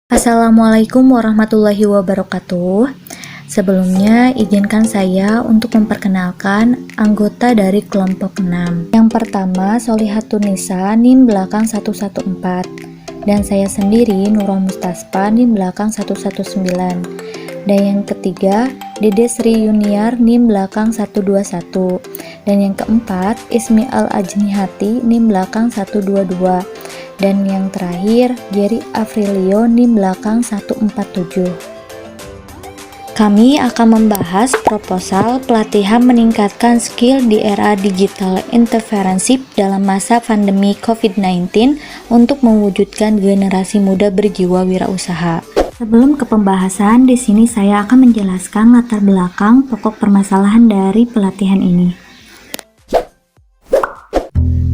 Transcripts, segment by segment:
Assalamualaikum warahmatullahi wabarakatuh. Sebelumnya, izinkan saya untuk memperkenalkan anggota dari kelompok 6. Yang pertama, Solihatunisa, NIM belakang 114. Dan saya sendiri, Nurul Mustaspa, NIM belakang 119. Dan yang ketiga, Dede Sri Yuniar, NIM belakang 121. Dan yang keempat, Ismi Al-Ajnihati, NIM belakang 122. Dan yang terakhir, Jerry Afrilio, NIM belakang 147. Kami akan membahas proposal pelatihan meningkatkan skill di era digital entrepreneurship dalam masa pandemi COVID-19 untuk mewujudkan generasi muda berjiwa wirausaha. Sebelum ke pembahasan, di sini saya akan menjelaskan latar belakang pokok permasalahan dari pelatihan ini.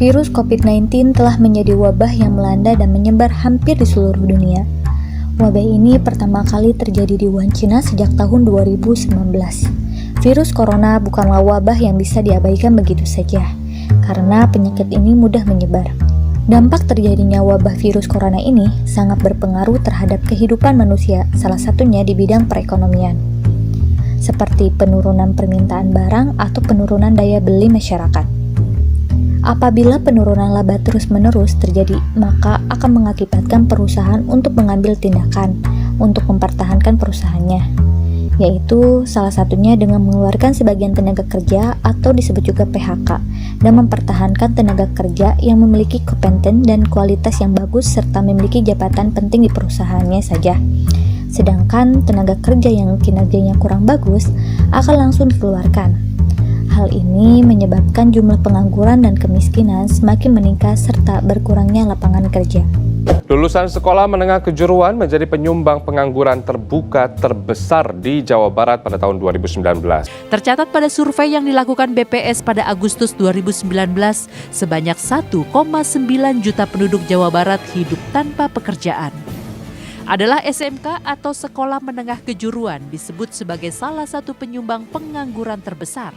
Virus COVID-19 telah menjadi wabah yang melanda dan menyebar hampir di seluruh dunia. Wabah ini pertama kali terjadi di Wuhan, China sejak tahun 2019. Virus corona bukanlah wabah yang bisa diabaikan begitu saja, karena penyakit ini mudah menyebar. Dampak terjadinya wabah virus corona ini sangat berpengaruh terhadap kehidupan manusia, salah satunya di bidang perekonomian, seperti penurunan permintaan barang atau penurunan daya beli masyarakat. Apabila penurunan laba terus-menerus terjadi, maka akan mengakibatkan perusahaan untuk mengambil tindakan untuk mempertahankan perusahaannya, yaitu salah satunya dengan mengeluarkan sebagian tenaga kerja atau disebut juga PHK, dan mempertahankan tenaga kerja yang memiliki kompeten dan kualitas yang bagus serta memiliki jabatan penting di perusahaannya saja. Sedangkan tenaga kerja yang kinerjanya kurang bagus akan langsung dikeluarkan. Hal ini menyebabkan jumlah pengangguran dan kemiskinan semakin meningkat serta berkurangnya lapangan kerja. Lulusan sekolah menengah kejuruan menjadi penyumbang pengangguran terbuka terbesar di Jawa Barat pada tahun 2019. Tercatat pada survei yang dilakukan BPS pada Agustus 2019, sebanyak 1,9 juta penduduk Jawa Barat hidup tanpa pekerjaan. Adalah SMK atau sekolah menengah kejuruan disebut sebagai salah satu penyumbang pengangguran terbesar.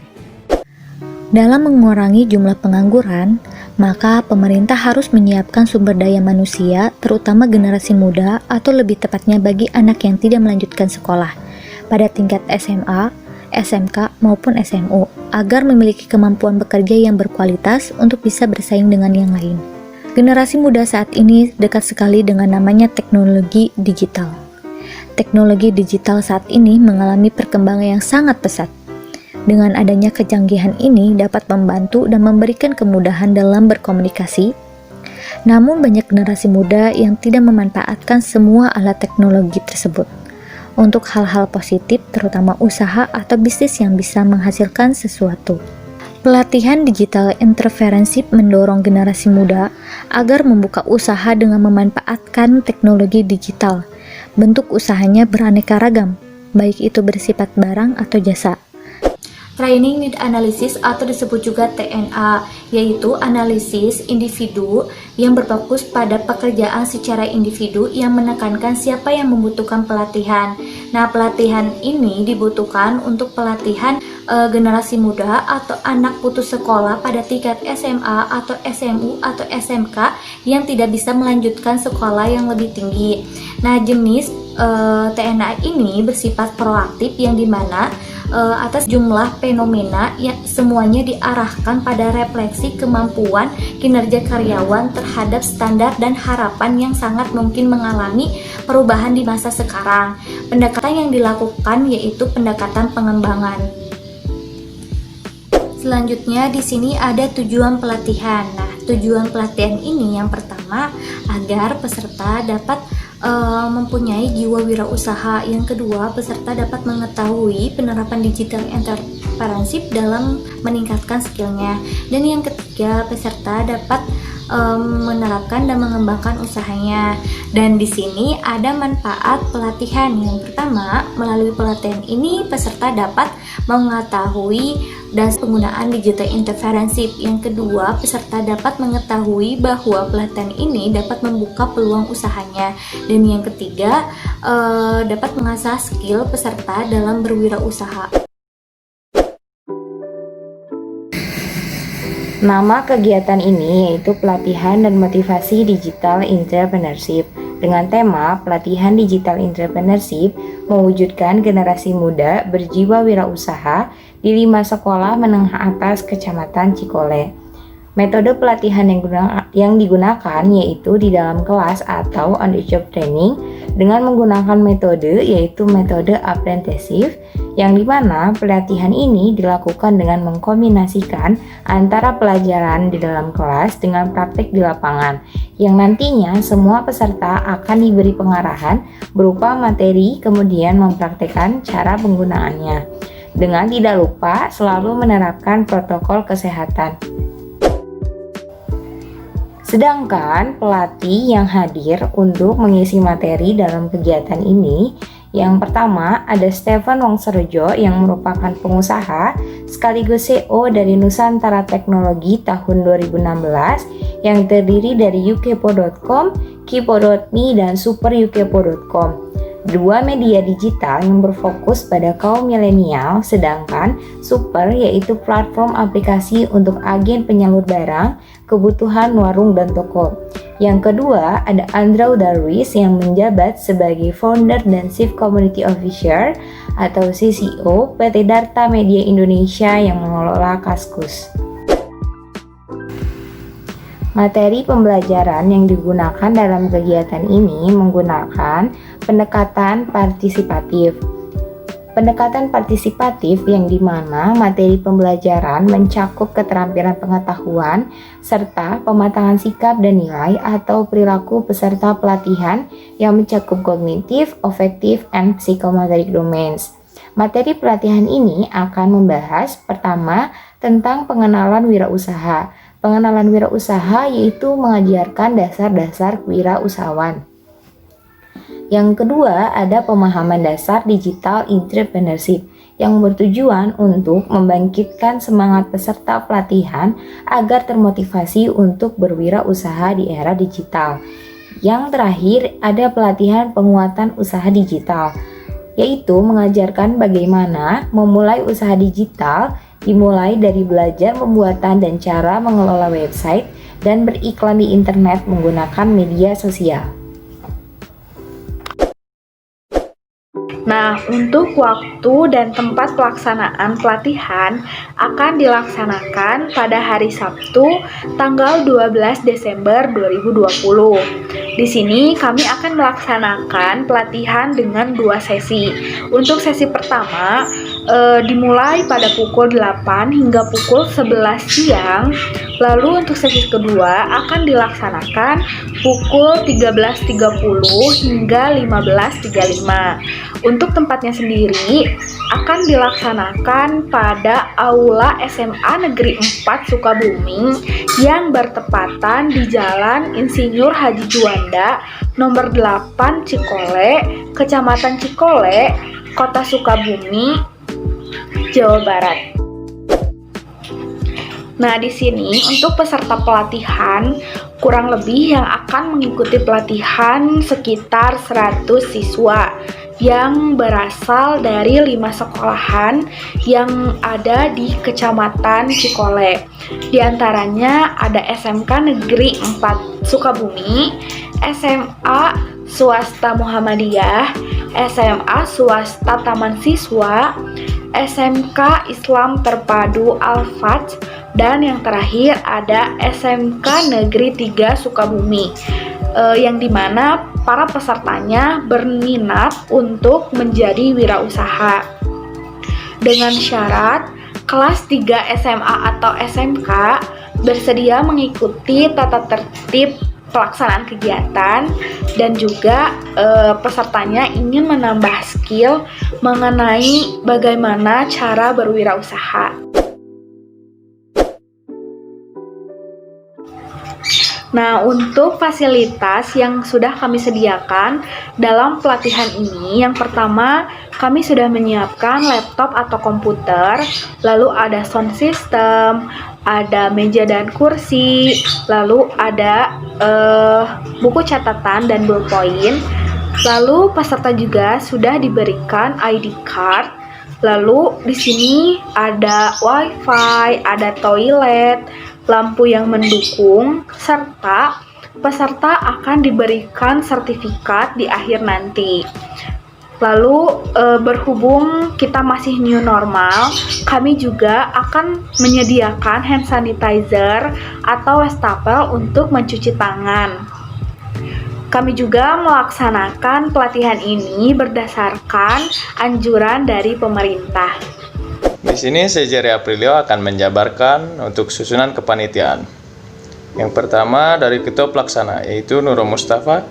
Dalam mengurangi jumlah pengangguran, maka pemerintah harus menyiapkan sumber daya manusia, terutama generasi muda atau lebih tepatnya bagi anak yang tidak melanjutkan sekolah pada tingkat SMA, SMK maupun SMU, agar memiliki kemampuan bekerja yang berkualitas untuk bisa bersaing dengan yang lain. Generasi muda saat ini dekat sekali dengan namanya teknologi digital. Teknologi digital saat ini mengalami perkembangan yang sangat pesat. Dengan adanya kecanggihan ini dapat membantu dan memberikan kemudahan dalam berkomunikasi. Namun banyak generasi muda yang tidak memanfaatkan semua alat teknologi tersebut untuk hal-hal positif, terutama usaha atau bisnis yang bisa menghasilkan sesuatu. Pelatihan digital entrepreneurship mendorong generasi muda agar membuka usaha dengan memanfaatkan teknologi digital. Bentuk usahanya beraneka ragam, baik itu bersifat barang atau jasa. Training Need Analysis atau disebut juga TNA, yaitu analisis individu yang berfokus pada pekerjaan secara individu yang menekankan siapa yang membutuhkan pelatihan. Nah, pelatihan ini dibutuhkan untuk pelatihan generasi muda atau anak putus sekolah pada tingkat SMA atau SMU atau SMK yang tidak bisa melanjutkan sekolah yang lebih tinggi. Nah, jenis TNA ini bersifat proaktif yang dimana atas jumlah fenomena yang semuanya diarahkan pada refleksi kemampuan kinerja karyawan terhadap standar dan harapan yang sangat mungkin mengalami perubahan di masa sekarang. Pendekatan yang dilakukan yaitu pendekatan pengembangan. Selanjutnya di sini ada tujuan pelatihan. Nah, tujuan pelatihan ini yang pertama agar peserta dapat mempunyai jiwa wirausaha. Yang kedua, peserta dapat mengetahui penerapan digital entrepreneurship dalam meningkatkan skillnya. Dan yang ketiga, peserta dapat menerapkan dan mengembangkan usahanya. Dan di sini ada manfaat pelatihan. Yang pertama, melalui pelatihan ini peserta dapat mengetahui dan penggunaan digital entrepreneurship. Yang kedua, peserta dapat mengetahui bahwa pelatihan ini dapat membuka peluang usahanya. Dan yang ketiga, dapat mengasah skill peserta dalam berwirausaha. Nama kegiatan ini yaitu pelatihan dan motivasi digital entrepreneurship. dengan tema pelatihan digital entrepreneurship mewujudkan generasi muda berjiwa wirausaha di 5 sekolah menengah atas Kecamatan Cikole. Metode pelatihan yang digunakan yaitu di dalam kelas atau on the job training dengan menggunakan metode yaitu metode apprenticeship, yang dimana pelatihan ini dilakukan dengan mengkombinasikan antara pelajaran di dalam kelas dengan praktik di lapangan, yang nantinya semua peserta akan diberi pengarahan berupa materi kemudian mempraktikkan cara penggunaannya dengan tidak lupa selalu menerapkan protokol kesehatan. Sedangkan pelatih yang hadir untuk mengisi materi dalam kegiatan ini, yang pertama ada Stephen Wongsorejo yang merupakan pengusaha sekaligus CEO dari Nusantara Teknologi tahun 2016 yang terdiri dari ukpo.com, kipo.me, dan superukpo.com. Dua media digital yang berfokus pada kaum milenial, sedangkan Super yaitu platform aplikasi untuk agen penyalur barang, kebutuhan warung dan toko. Yang kedua ada Andrew Darwis yang menjabat sebagai founder dan Chief Community Officer atau CCO PT Darta Media Indonesia yang mengelola Kaskus. Materi pembelajaran yang digunakan dalam kegiatan ini menggunakan pendekatan partisipatif. Pendekatan partisipatif yang dimana materi pembelajaran mencakup keterampilan pengetahuan serta pematangan sikap dan nilai atau perilaku peserta pelatihan yang mencakup kognitif, affective, and psychomotoric domains. Materi pelatihan ini akan membahas pertama tentang pengenalan wirausaha. Pengenalan wirausaha yaitu mengajarkan dasar-dasar kewirausahaan. Yang kedua ada pemahaman dasar digital entrepreneurship yang bertujuan untuk membangkitkan semangat peserta pelatihan agar termotivasi untuk berwirausaha di era digital. Yang terakhir ada pelatihan penguatan usaha digital, yaitu mengajarkan bagaimana memulai usaha digital dimulai dari belajar pembuatan dan cara mengelola website dan beriklan di internet menggunakan media sosial. Nah, untuk waktu dan tempat pelaksanaan pelatihan akan dilaksanakan pada hari Sabtu, tanggal 12 Desember 2020. Di sini kami akan melaksanakan pelatihan dengan 2 sesi. Untuk sesi pertama dimulai pada pukul 8 hingga pukul 11 siang. Lalu untuk sesi kedua akan dilaksanakan pukul 13.30 hingga 15.35. Untuk tempatnya sendiri akan dilaksanakan pada Aula SMA Negeri 4 Sukabumi yang bertepatan di Jalan Insinyur Haji Juanda nomor 8 Cikole, Kecamatan Cikole, Kota Sukabumi, Jawa Barat. Nah, di sini untuk peserta pelatihan kurang lebih yang akan mengikuti pelatihan sekitar 100 siswa yang berasal dari 5 sekolahan yang ada di Kecamatan Cikole. Di antaranya ada SMK Negeri 4 Sukabumi, SMA Swasta Muhammadiyah, SMA Swasta Taman Siswa, SMK Islam Terpadu Al-Faj, dan yang terakhir ada SMK Negeri 3 Sukabumi, yang dimana para pesertanya berminat untuk menjadi wirausaha dengan syarat kelas 3 SMA atau SMK bersedia mengikuti tata tertib pelaksanaan kegiatan dan juga pesertanya ingin menambah skill mengenai bagaimana cara berwirausaha. Nah, untuk fasilitas yang sudah kami sediakan dalam pelatihan ini, yang pertama kami sudah menyiapkan laptop atau komputer, lalu ada sound system, ada meja dan kursi, lalu ada buku catatan dan ballpoint, lalu peserta juga sudah diberikan ID card, lalu di sini ada wifi, ada toilet, lampu yang mendukung, serta peserta akan diberikan sertifikat di akhir nanti. Lalu berhubung kita masih new normal, kami juga akan menyediakan hand sanitizer atau wastafel untuk mencuci tangan. Kami juga melaksanakan pelatihan ini berdasarkan anjuran dari pemerintah. Di sini saya Jerry Aprilio akan menjabarkan untuk susunan kepanitiaan. Yang pertama dari Ketua Pelaksana, yaitu Nurul Mustafa,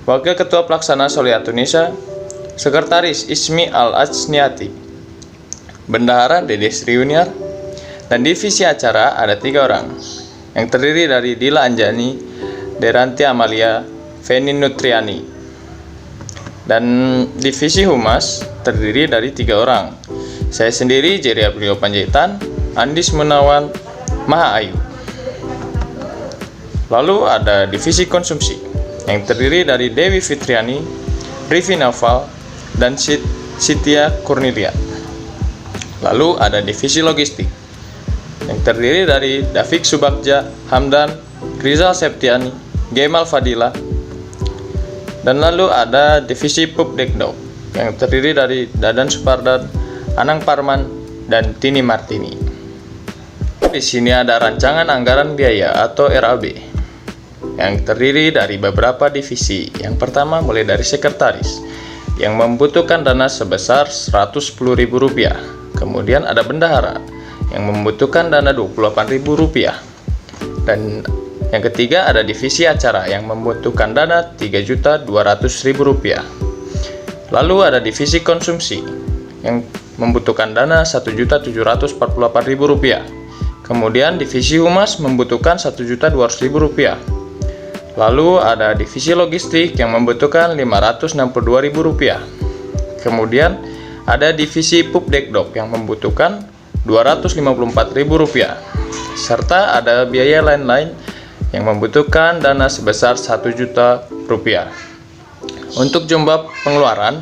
Wakil Ketua Pelaksana Soliat Tunisia, Sekretaris Ismi Al-Ajniati, Bendahara Dedes Riuniar, dan divisi acara ada 3 orang, yang terdiri dari Dila Anjani, Deranti Amalia, Feni Nutriani, dan divisi Humas terdiri dari 3 orang. Saya sendiri Jerry Aprilio Panjaitan, Andis Munawan, Maha Ayu. Lalu ada divisi konsumsi yang terdiri dari Dewi Fitriani, Rivi Naval, dan Sitia Kurnilia. Lalu ada divisi logistik yang terdiri dari Davik Subagja, Hamdan, Rizal Septiani, Gemal Fadila. Dan lalu ada divisi Pupdekdok yang terdiri dari Dadan Supardan, Anang Parman, dan Tini Martini. Di sini ada rancangan anggaran biaya atau RAB yang terdiri dari beberapa divisi. Yang pertama mulai dari sekretaris yang membutuhkan dana sebesar Rp110.000. Kemudian ada bendahara yang membutuhkan dana Rp28.000. Dan yang ketiga ada divisi acara yang membutuhkan dana Rp3.200.000. Lalu ada divisi konsumsi yang membutuhkan dana Rp1.748.000. Kemudian divisi humas membutuhkan Rp1.200.000. Lalu ada divisi logistik yang membutuhkan Rp562.000. Kemudian ada divisi Pupdekdok yang membutuhkan Rp254.000. Serta ada biaya lain-lain yang membutuhkan dana sebesar Rp1 juta. Untuk jumlah pengeluaran,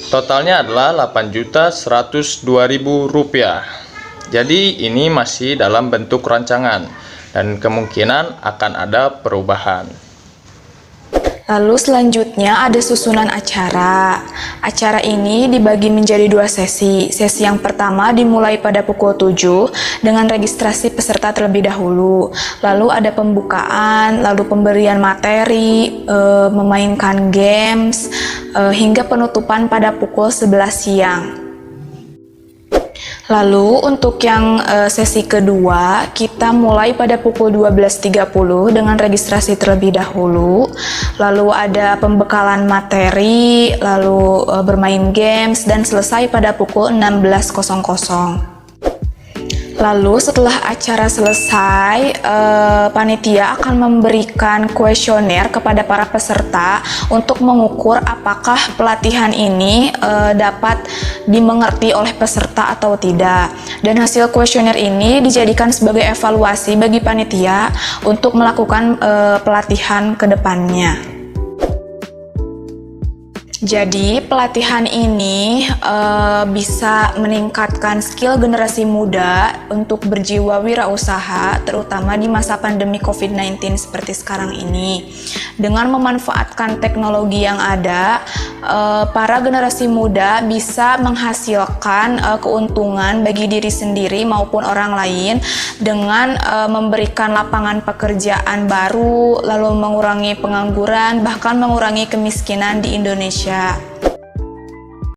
totalnya adalah Rp8.102.000. Jadi ini masih dalam bentuk rancangan dan kemungkinan akan ada perubahan. Lalu selanjutnya ada susunan acara. Acara ini dibagi menjadi 2 sesi. Sesi yang pertama dimulai pada pukul 7 dengan registrasi peserta terlebih dahulu. Lalu ada pembukaan, lalu pemberian materi, memainkan games, hingga penutupan pada pukul 11 siang. Lalu untuk yang sesi kedua, kita mulai pada pukul 12.30 dengan registrasi terlebih dahulu. Lalu ada pembekalan materi, lalu bermain games, dan selesai pada pukul 16.00. Lalu setelah acara selesai, panitia akan memberikan kuesioner kepada para peserta untuk mengukur apakah pelatihan ini dapat dimengerti oleh peserta atau tidak. Dan hasil kuesioner ini dijadikan sebagai evaluasi bagi panitia untuk melakukan pelatihan ke depannya. Jadi pelatihan ini bisa meningkatkan skill generasi muda untuk berjiwa wirausaha, terutama di masa pandemi COVID-19 seperti sekarang ini. Dengan memanfaatkan teknologi yang ada, para generasi muda bisa menghasilkan keuntungan bagi diri sendiri maupun orang lain dengan memberikan lapangan pekerjaan baru, lalu mengurangi pengangguran, bahkan mengurangi kemiskinan di Indonesia.